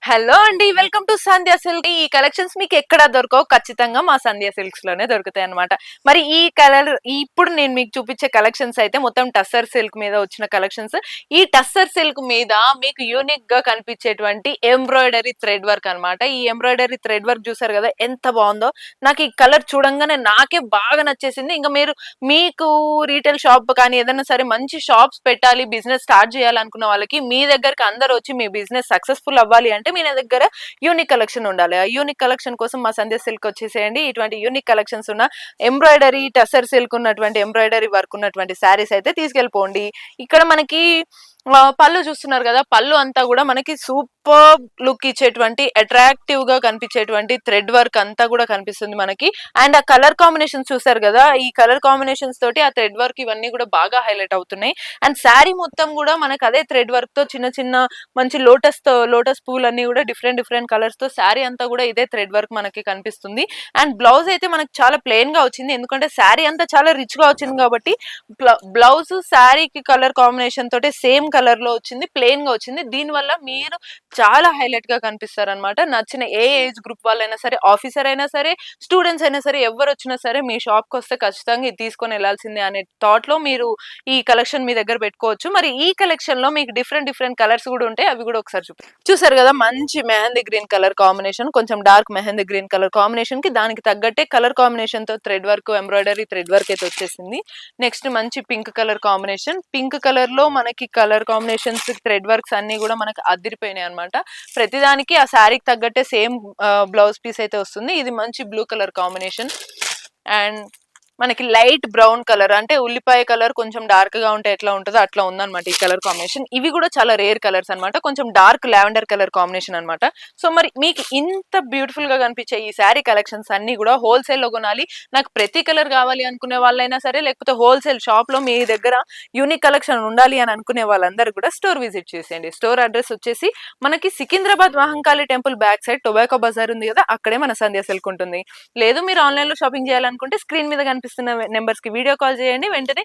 Hello అండి. Welcome to Sandhya silk. ఈ collections మీకు ఎక్కడ దొరకవు. ఖచ్చితంగా మా సంధ్య సిల్క్స్ లోనే దొరుకుతాయన్నమాట. మరి ఈ కలర్ ఇప్పుడు నేను మీకు చూపించే కలెక్షన్స్ అయితే మొత్తం టస్సర్ సిల్క్ మీద వచ్చిన కలెక్షన్స్. ఈ టస్సర్ సిల్క్ మీద మీకు యూనిక్ గా కనిపించేటువంటి ఎంబ్రాయిడరీ థ్రెడ్ వర్క్ అన్నమాట. ఈ ఎంబ్రాయిడరీ థ్రెడ్ వర్క్ చూసారు కదా ఎంత బాగుందో. నాకు ఈ కలర్ చూడంగానే నాకే బాగా నచ్చేసింది. ఇంకా మీకు రీటైల్ షాప్ కానీ ఏదైనా సరే మంచి షాప్స్ పెట్టాలి, బిజినెస్ స్టార్ట్ చేయాలనుకున్న వాళ్ళకి మీ దగ్గరికి అందరూ వచ్చి మీ బిజినెస్ సక్సెస్ఫుల్ అవ్వాలి అంటే మీ దగ్గర యూనిక్ కలెక్షన్ ఉండాలి. ఆ యూనిక్ కలెక్షన్ కోసం మా సంధ్య సిల్క్ వచ్చేసేయండి. ఇటువంటి యూనిక్ కలెక్షన్స్ ఉన్న ఎంబ్రాయిడరీ టసర్ సిల్క్ ఉన్నటువంటి ఎంబ్రాయిడరీ వర్క్ ఉన్నటువంటి శారీస్ అయితే తీసుకెళ్ళిపోండి. ఇక్కడ మనకి పళ్ళు చూస్తున్నారు కదా, పళ్ళు అంతా కూడా మనకి సూపర్ లుక్ ఇచ్చేటువంటి అట్రాక్టివ్ గా కనిపించేటువంటి థ్రెడ్ వర్క్ అంతా కూడా కనిపిస్తుంది మనకి. అండ్ ఆ కలర్ కాంబినేషన్స్ చూసారు కదా, ఈ కలర్ కాంబినేషన్స్ తోటి ఆ థ్రెడ్ వర్క్ ఇవన్నీ కూడా బాగా హైలైట్ అవుతున్నాయి. అండ్ శారీ మొత్తం కూడా మనకు అదే థ్రెడ్ వర్క్ తో చిన్న చిన్న మంచి లోటస్ పూలన్నీ కూడా డిఫరెంట్ డిఫరెంట్ కలర్స్ తో శారీ అంతా కూడా ఇదే థ్రెడ్ వర్క్ మనకి కనిపిస్తుంది. అండ్ బ్లౌజ్ అయితే మనకి చాలా ప్లెయిన్ గా వచ్చింది, ఎందుకంటే శారీ అంతా చాలా రిచ్ గా వచ్చింది కాబట్టి బ్లౌజ్ శారీకి కలర్ కాంబినేషన్ తోటి సేమ్ కలర్ లో వచ్చింది, ప్లెయిన్ గా వచ్చింది. దీని వల్ల మీరు చాలా హైలైట్ గా కనిపిస్తారు అనమాట. నచ్చిన ఏ ఏజ్ గ్రూప్ వాళ్ళైనా సరే, ఆఫీసర్ అయినా సరే, స్టూడెంట్స్ అయినా సరే, ఎవరు వచ్చినా సరే మీ షాప్ కి వస్తే ఖచ్చితంగా ఇది తీసుకొని వెళ్లాల్సిందే అనే థాట్ లో మీరు ఈ కలెక్షన్ మీ దగ్గర పెట్టుకోవచ్చు. మరి ఈ కలెక్షన్ లో మీకు డిఫరెంట్ డిఫరెంట్ కలర్స్ కూడా ఉంటాయి, అవి కూడా ఒకసారి చూసారు కదా. మంచి మెహందీ గ్రీన్ కలర్ కాంబినేషన్, కొంచెం dark mehndi green colour combination కి దానికి తగ్గట్టే కలర్ కాంబినేషన్ తో thread work, embroidery thread work అయితే వచ్చేసింది. నెక్స్ట్ మంచి pink colour combination, pink colour లో మనకి కలర్ కాంబినేషన్స్ థ్రెడ్ వర్క్స్ అన్ని కూడా మనకి అదిరిపోయినాయి అనమాట. ప్రతిదానికి ఆ శారీకి తగ్గట్టే సేమ్ బ్లౌజ్ పీస్ అయితే వస్తుంది. ఇది మంచి బ్లూ కలర్ కాంబినేషన్ అండ్ మనకి లైట్ బ్రౌన్ కలర్, అంటే ఉల్లిపాయ కలర్ కొంచెం డార్క్ గా ఉంటే ఎట్లా ఉంటుందో అట్లా ఉందన్నమాట ఈ కలర్ కాంబినేషన్. ఇవి కూడా చాలా రేర్ కలర్స్ అనమాట, కొంచెం డార్క్ లావెండర్ కలర్ కాంబినేషన్ అనమాట. సో మరి మీకు ఇంత బ్యూటిఫుల్ గా కనిపించే ఈ శారీ కలెక్షన్స్ అన్ని కూడా హోల్సేల్ లో కొనాలి, నాకు ప్రతి కలర్ కావాలి అనుకునే వాళ్ళైనా సరే, లేకపోతే హోల్సేల్ షాప్ లో మీ దగ్గర యూనిక్ కలెక్షన్ ఉండాలి అని అనుకునే వాళ్ళందరూ కూడా స్టోర్ విజిట్ చేసేయండి. స్టోర్ అడ్రస్ వచ్చేసి మనకి Secunderabad Mahankali temple back side tobacco Bazaar ఉంది కదా, అక్కడే మన సంధ్య సిల్క్ ఉంటుంది. లేదు మీరు ఆన్లైన్ లో షాపింగ్ చేయాలనుకుంటే స్క్రీన్ మీద కనిపిస్తున్న నెంబర్స్ కి వీడియో కాల్ చేయండి. వెంటనే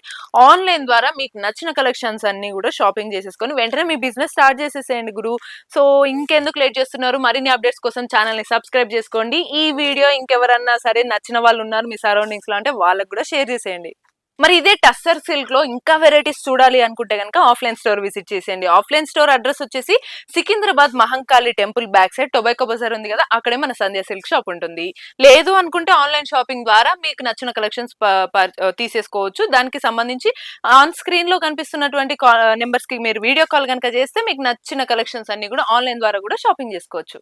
ఆన్లైన్ ద్వారా మీకు నచ్చిన కలెక్షన్స్ అన్ని కూడా షాపింగ్ చేసేసుకొని వెంటనే మీ బిజినెస్ స్టార్ట్ చేసేసేయండి గురు. సో ఇంకెందుకు లేట్ చేస్తున్నారు, మరిన్ని అప్డేట్స్ కోసం ఛానల్ ని సబ్స్క్రైబ్ చేసుకోండి. ఈ వీడియో ఇంకెవరన్నా సరే నచ్చిన వాళ్ళు ఉన్నారు మీ సరౌండింగ్స్ లో అంటే వాళ్ళకి కూడా షేర్ చేసేయండి. మరి ఇదే టస్సర్ సిల్క్ లో ఇంకా వెరైటీస్ చూడాలి అనుకుంటే కనుక ఆఫ్లైన్ స్టోర్ విజిట్ చేసేయండి. ఆఫ్లైన్ స్టోర్ అడ్రస్ వచ్చేసి Secunderabad Mahankali temple back side tobacco Bazaar ఉంది కదా, అక్కడే మన సంధ్య సిల్క్ షాప్ ఉంటుంది. లేదు అనుకుంటే ఆన్లైన్ షాపింగ్ ద్వారా మీకు నచ్చిన కలెక్షన్స్ తీసేసుకోవచ్చు. దానికి సంబంధించి ఆన్ స్క్రీన్ లో కనిపిస్తున్నటువంటి నెంబర్స్ కి మీరు వీడియో కాల్ కనుక చేస్తే మీకు నచ్చిన కలెక్షన్స్ అన్ని కూడా ఆన్లైన్ ద్వారా కూడా షాపింగ్ చేసుకోవచ్చు.